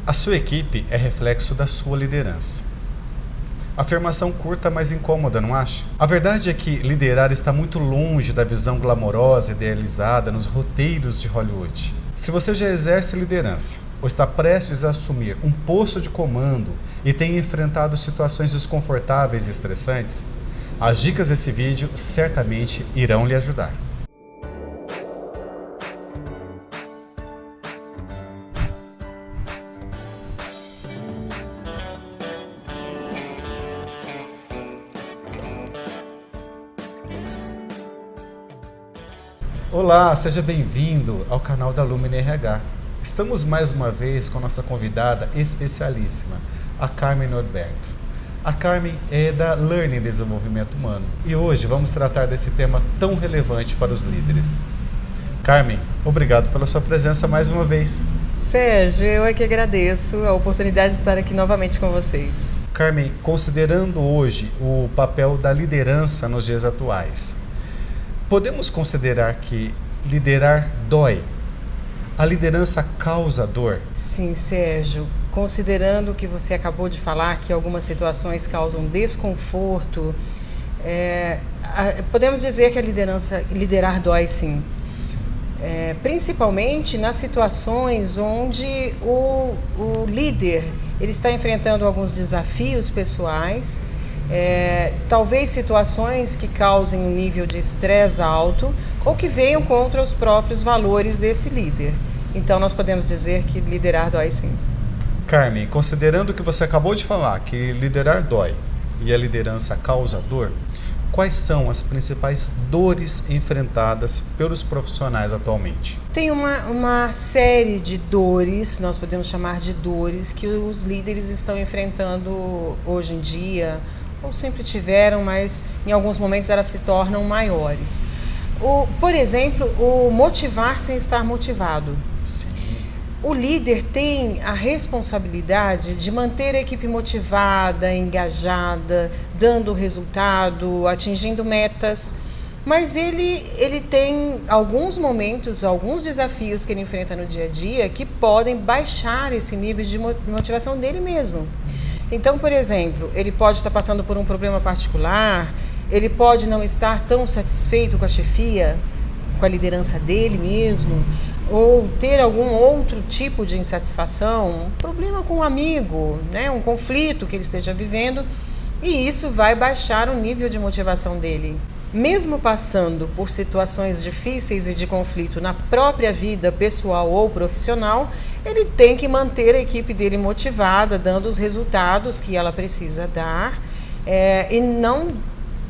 A sua equipe é reflexo da sua liderança. Afirmação curta, mas incômoda, não acha? A verdade é que liderar está muito longe da visão glamourosa idealizada nos roteiros de Hollywood. Se você já exerce liderança ou está prestes a assumir um posto de comando e tem enfrentado situações desconfortáveis e estressantes, as dicas desse vídeo certamente irão lhe ajudar. Olá, seja bem-vindo ao canal da Lumine RH. Estamos mais uma vez com nossa convidada especialíssima, a Carmen Norberto. A Carmen é da Learning Desenvolvimento Humano e hoje vamos tratar desse tema tão relevante para os líderes. Carmen, obrigado pela sua presença mais uma vez. Sérgio, eu é que agradeço a oportunidade de estar aqui novamente com vocês. Carmen, considerando hoje o papel da liderança nos dias atuais, podemos considerar que liderar dói? A liderança causa dor? Sim, Sérgio. Considerando o que você acabou de falar, que algumas situações causam desconforto, podemos dizer que a liderar dói sim. Sim. Principalmente nas situações onde o líder ele está enfrentando alguns desafios pessoais, talvez situações que causem um nível de estresse alto ou que venham contra os próprios valores desse líder. Então nós podemos dizer que liderar dói sim. Carmen, considerando que você acabou de falar que liderar dói e a liderança causa dor, quais são as principais dores enfrentadas pelos profissionais atualmente? Tem uma série de dores, nós podemos chamar de dores, que os líderes estão enfrentando hoje em dia, ou sempre tiveram, mas em alguns momentos elas se tornam maiores. Por exemplo, o motivar sem estar motivado. Sim. O líder tem a responsabilidade de manter a equipe motivada, engajada, dando resultado, atingindo metas, mas ele tem alguns momentos, alguns desafios que ele enfrenta no dia a dia que podem baixar esse nível de motivação dele mesmo. Então, por exemplo, ele pode estar passando por um problema particular, ele pode não estar tão satisfeito com a chefia, com a liderança dele mesmo, ou ter algum outro tipo de insatisfação, um problema com um amigo, né, um conflito que ele esteja vivendo, e isso vai baixar o nível de motivação dele. Mesmo passando por situações difíceis e de conflito na própria vida pessoal ou profissional, ele tem que manter a equipe dele motivada, dando os resultados que ela precisa dar, e não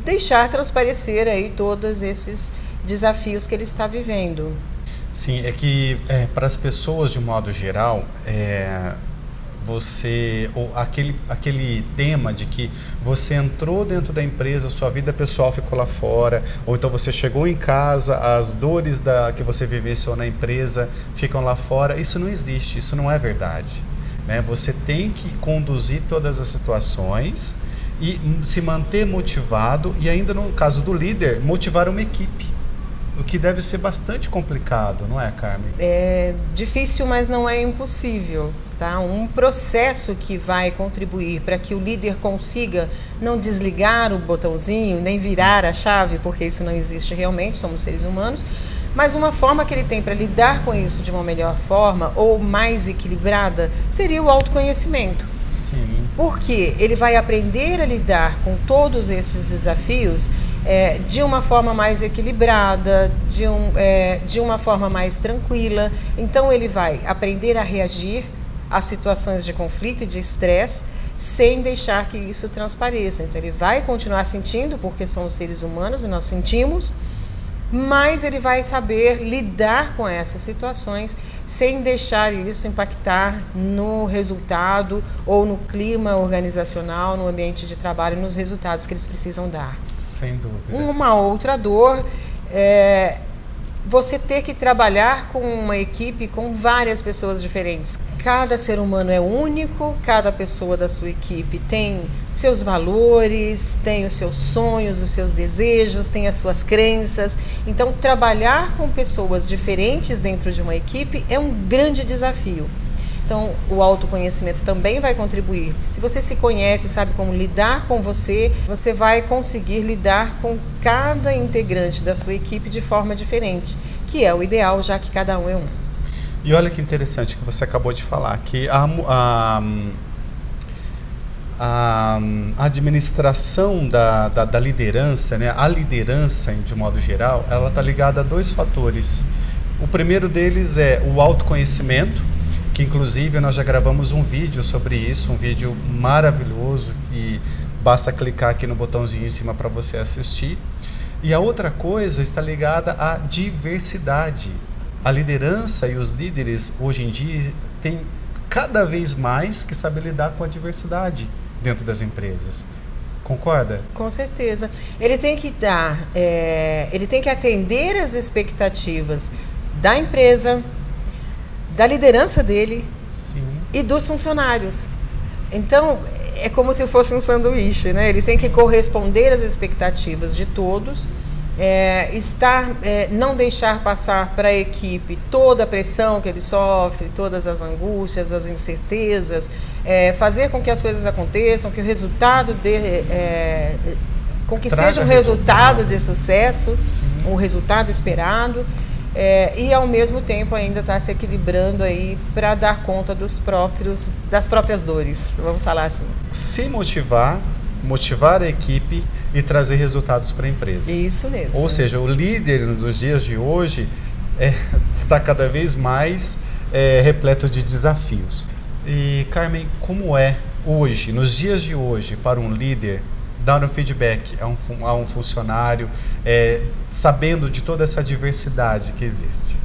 deixar transparecer aí todos esses desafios que ele está vivendo. Sim, é que para as pessoas de um modo geral, aquele tema de que você entrou dentro da empresa, sua vida pessoal ficou lá fora, ou então você chegou em casa, as dores que você vivenciou na empresa ficam lá fora, isso não existe, isso não é verdade, né? Você tem que conduzir todas as situações e se manter motivado e ainda no caso do líder, motivar uma equipe. O que deve ser bastante complicado, não é, Carmen? É difícil, mas não é impossível, tá? Um processo que vai contribuir para que o líder consiga não desligar o botãozinho, nem virar a chave, porque isso não existe realmente, somos seres humanos, mas uma forma que ele tem para lidar com isso de uma melhor forma ou mais equilibrada seria o autoconhecimento. Sim. Porque ele vai aprender a lidar com todos esses desafios de uma forma mais equilibrada, de uma forma mais tranquila. Então ele vai aprender a reagir a situações de conflito e de estresse sem deixar que isso transpareça. Então ele vai continuar sentindo, porque somos seres humanos e nós sentimos, mas ele vai saber lidar com essas situações sem deixar isso impactar no resultado ou no clima organizacional, no ambiente de trabalho, nos resultados que eles precisam dar. Sem dúvida. Uma outra dor é você ter que trabalhar com uma equipe com várias pessoas diferentes. Cada ser humano é único, cada pessoa da sua equipe tem seus valores, tem os seus sonhos, os seus desejos, tem as suas crenças. Então, trabalhar com pessoas diferentes dentro de uma equipe é um grande desafio. Então, o autoconhecimento também vai contribuir. Se você se conhece, sabe como lidar com você, você vai conseguir lidar com cada integrante da sua equipe de forma diferente, que é o ideal, já que cada um é um. E olha que interessante que você acabou de falar, que a administração da liderança, né, a liderança, de modo geral, ela está ligada a dois fatores. O primeiro deles é o autoconhecimento, que inclusive nós já gravamos um vídeo sobre isso, um vídeo maravilhoso, que basta clicar aqui no botãozinho em cima para você assistir. E a outra coisa está ligada à diversidade. A liderança e os líderes hoje em dia têm cada vez mais que saber lidar com a diversidade dentro das empresas. Concorda? Com certeza. Ele tem que ele tem que atender às expectativas da empresa, da liderança dele. Sim. E dos funcionários. Então, é como se fosse um sanduíche, né? Ele Sim. tem que corresponder às expectativas de todos, não deixar passar para a equipe toda a pressão que ele sofre, todas as angústias, as incertezas, fazer com que as coisas aconteçam, que o resultado seja um resultado de sucesso, Sim. um resultado esperado. E ao mesmo tempo ainda está se equilibrando aí para dar conta das próprias dores, vamos falar assim. Se motivar a equipe e trazer resultados para a empresa. Isso mesmo. Ou seja, o líder nos dias de hoje está cada vez mais repleto de desafios. E Carmen, como é hoje, nos dias de hoje, para um líder dar um feedback a um funcionário, sabendo de toda essa diversidade que existe?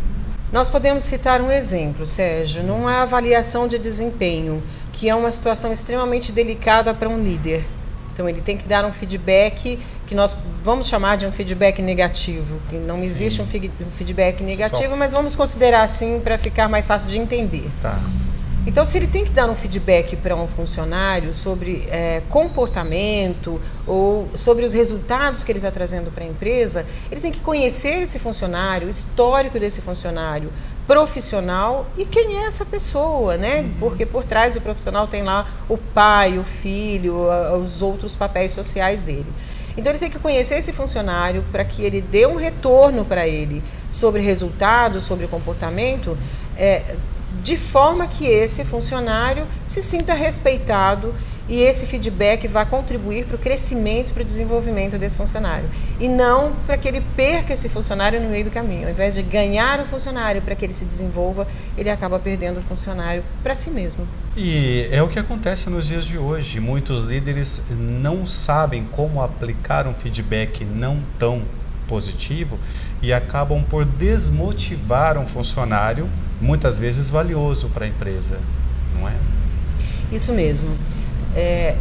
Nós podemos citar um exemplo, Sérgio, numa avaliação de desempenho, que é uma situação extremamente delicada para um líder. Então, ele tem que dar um feedback que nós vamos chamar de um feedback negativo. Que não Sim. existe um feedback negativo, mas vamos considerar assim para ficar mais fácil de entender. Tá. Então, se ele tem que dar um feedback para um funcionário sobre comportamento ou sobre os resultados que ele está trazendo para a empresa, ele tem que conhecer esse funcionário, o histórico desse funcionário, profissional e quem é essa pessoa, né? Porque por trás do profissional tem lá o pai, o filho, os outros papéis sociais dele. Então, ele tem que conhecer esse funcionário para que ele dê um retorno para ele sobre resultados, sobre comportamento, de forma que esse funcionário se sinta respeitado e esse feedback vai contribuir para o crescimento, para o desenvolvimento desse funcionário. E não para que ele perca esse funcionário no meio do caminho. Ao invés de ganhar o funcionário para que ele se desenvolva, ele acaba perdendo o funcionário para si mesmo. E é o que acontece nos dias de hoje. Muitos líderes não sabem como aplicar um feedback não tão positivo e acabam por desmotivar um funcionário, muitas vezes valioso para a empresa, não é? Isso mesmo.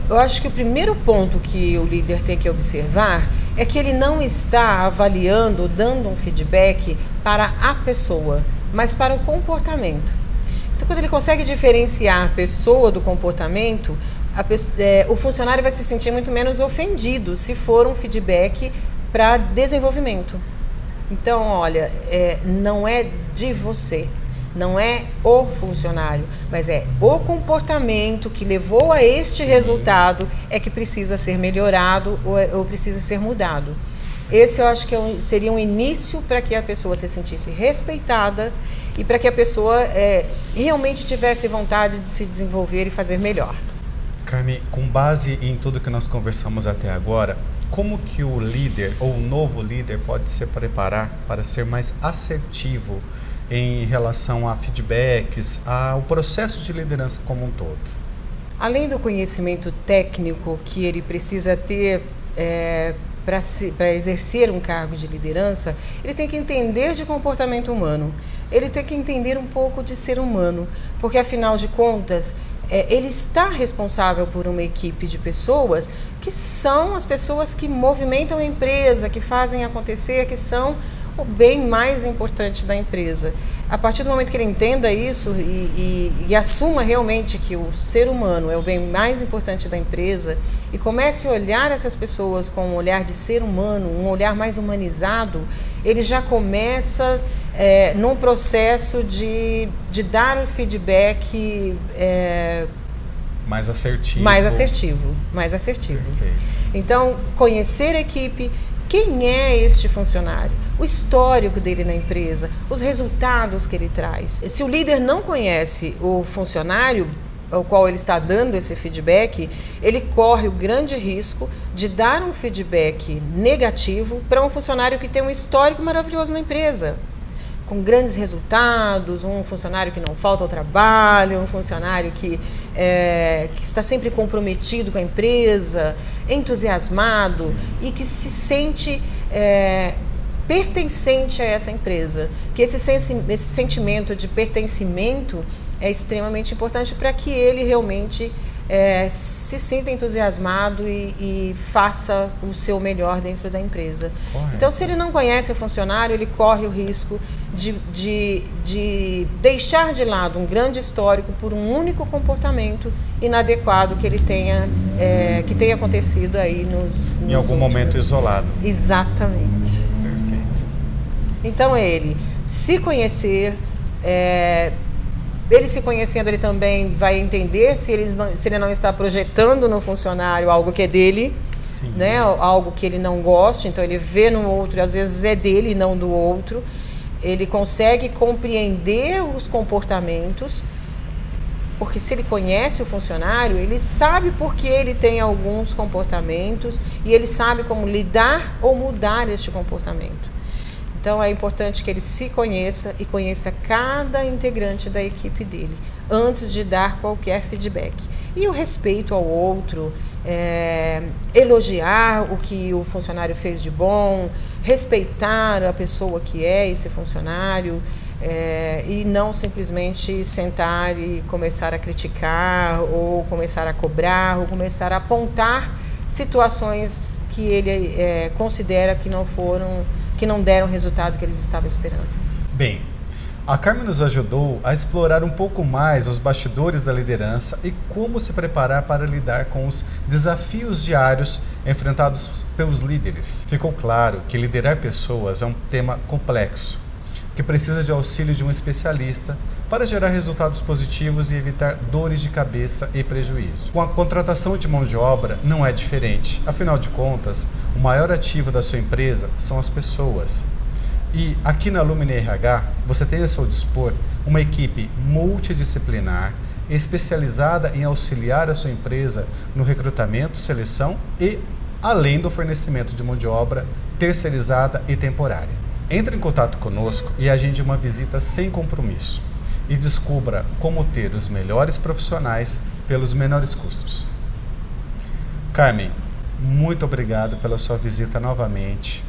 Eu acho que o primeiro ponto que o líder tem que observar é que ele não está avaliando, dando um feedback para a pessoa, mas para o comportamento. Então, quando ele consegue diferenciar a pessoa do comportamento, o funcionário vai se sentir muito menos ofendido se for um feedback para desenvolvimento. Então, olha, não é de você, não é o funcionário, mas é o comportamento que levou a este Sim. resultado que precisa ser melhorado ou precisa ser mudado. Esse eu acho que seria um início para que a pessoa se sentisse respeitada e para que a pessoa realmente tivesse vontade de se desenvolver e fazer melhor. Carmen, com base em tudo que nós conversamos até agora, como que o líder ou o novo líder pode se preparar para ser mais assertivo em relação a feedbacks, ao processo de liderança como um todo? Além do conhecimento técnico que ele precisa ter para exercer um cargo de liderança, ele tem que entender de comportamento humano, ele tem que entender um pouco de ser humano, porque afinal de contas, ele está responsável por uma equipe de pessoas que são as pessoas que movimentam a empresa, que fazem acontecer, que são o bem mais importante da empresa. A partir do momento que ele entenda isso e assuma realmente que o ser humano é o bem mais importante da empresa e comece a olhar essas pessoas com um olhar de ser humano, um olhar mais humanizado, ele já começa num processo de dar um feedback mais assertivo. Mais assertivo. Perfeito. Então, conhecer a equipe, quem é este funcionário, o histórico dele na empresa, os resultados que ele traz. Se o líder não conhece o funcionário ao qual ele está dando esse feedback, ele corre o grande risco de dar um feedback negativo para um funcionário que tem um histórico maravilhoso na empresa, com grandes resultados, um funcionário que não falta ao trabalho, um funcionário que está sempre comprometido com a empresa, entusiasmado e que se sente pertencente a essa empresa. Que esse sentimento de pertencimento é extremamente importante para que ele realmente se sinta entusiasmado e faça o seu melhor dentro da empresa. Correto. Então, se ele não conhece o funcionário, ele corre o risco de deixar de lado um grande histórico por um único comportamento inadequado que ele tenha acontecido aí nos em algum momento isolado. Exatamente. Perfeito. Então, ele se conhecer, ele se conhecendo, ele também vai entender se ele não está projetando no funcionário algo que é dele, sim, né? Algo que ele não goste, então ele vê no outro, às vezes é dele e não do outro. Ele consegue compreender os comportamentos, porque se ele conhece o funcionário, ele sabe por que ele tem alguns comportamentos e ele sabe como lidar ou mudar este comportamento. Então, é importante que ele se conheça e conheça cada integrante da equipe dele, antes de dar qualquer feedback. E o respeito ao outro, elogiar o que o funcionário fez de bom, respeitar a pessoa que é esse funcionário, e não simplesmente sentar e começar a criticar, ou começar a cobrar, ou começar a apontar situações que ele considera que não deram o resultado que eles estavam esperando. Bem, a Carmen nos ajudou a explorar um pouco mais os bastidores da liderança e como se preparar para lidar com os desafios diários enfrentados pelos líderes. Ficou claro que liderar pessoas é um tema complexo, que precisa de auxílio de um especialista para gerar resultados positivos e evitar dores de cabeça e prejuízo. Com a contratação de mão de obra não é diferente. Afinal de contas, o maior ativo da sua empresa são as pessoas. E aqui na Lumine RH, você tem a seu dispor uma equipe multidisciplinar, especializada em auxiliar a sua empresa no recrutamento, seleção e além do fornecimento de mão de obra terceirizada e temporária. Entre em contato conosco e agende uma visita sem compromisso e descubra como ter os melhores profissionais pelos menores custos. Carmen, muito obrigado pela sua visita novamente.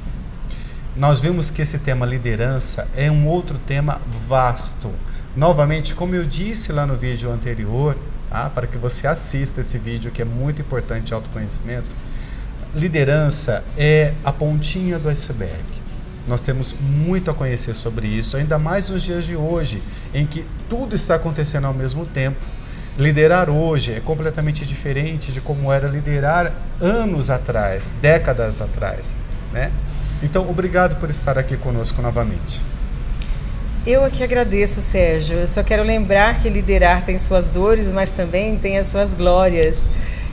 Nós vimos que esse tema liderança é um outro tema vasto. Novamente, como eu disse lá no vídeo anterior, para que você assista esse vídeo que é muito importante de autoconhecimento, liderança é a pontinha do iceberg. Nós temos muito a conhecer sobre isso, ainda mais nos dias de hoje, em que tudo está acontecendo ao mesmo tempo. Liderar hoje é completamente diferente de como era liderar anos atrás, décadas atrás, né? Então, obrigado por estar aqui conosco novamente. Eu aqui agradeço, Sérgio. Eu só quero lembrar que liderar tem suas dores, mas também tem as suas glórias.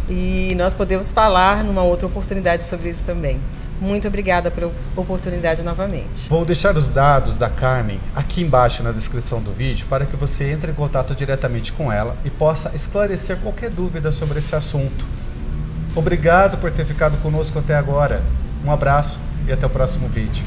E nós podemos falar numa outra oportunidade sobre isso também. Muito obrigada pela oportunidade novamente. Vou deixar os dados da Carmen aqui embaixo na descrição do vídeo para que você entre em contato diretamente com ela e possa esclarecer qualquer dúvida sobre esse assunto. Obrigado por ter ficado conosco até agora. Um abraço e até o próximo vídeo.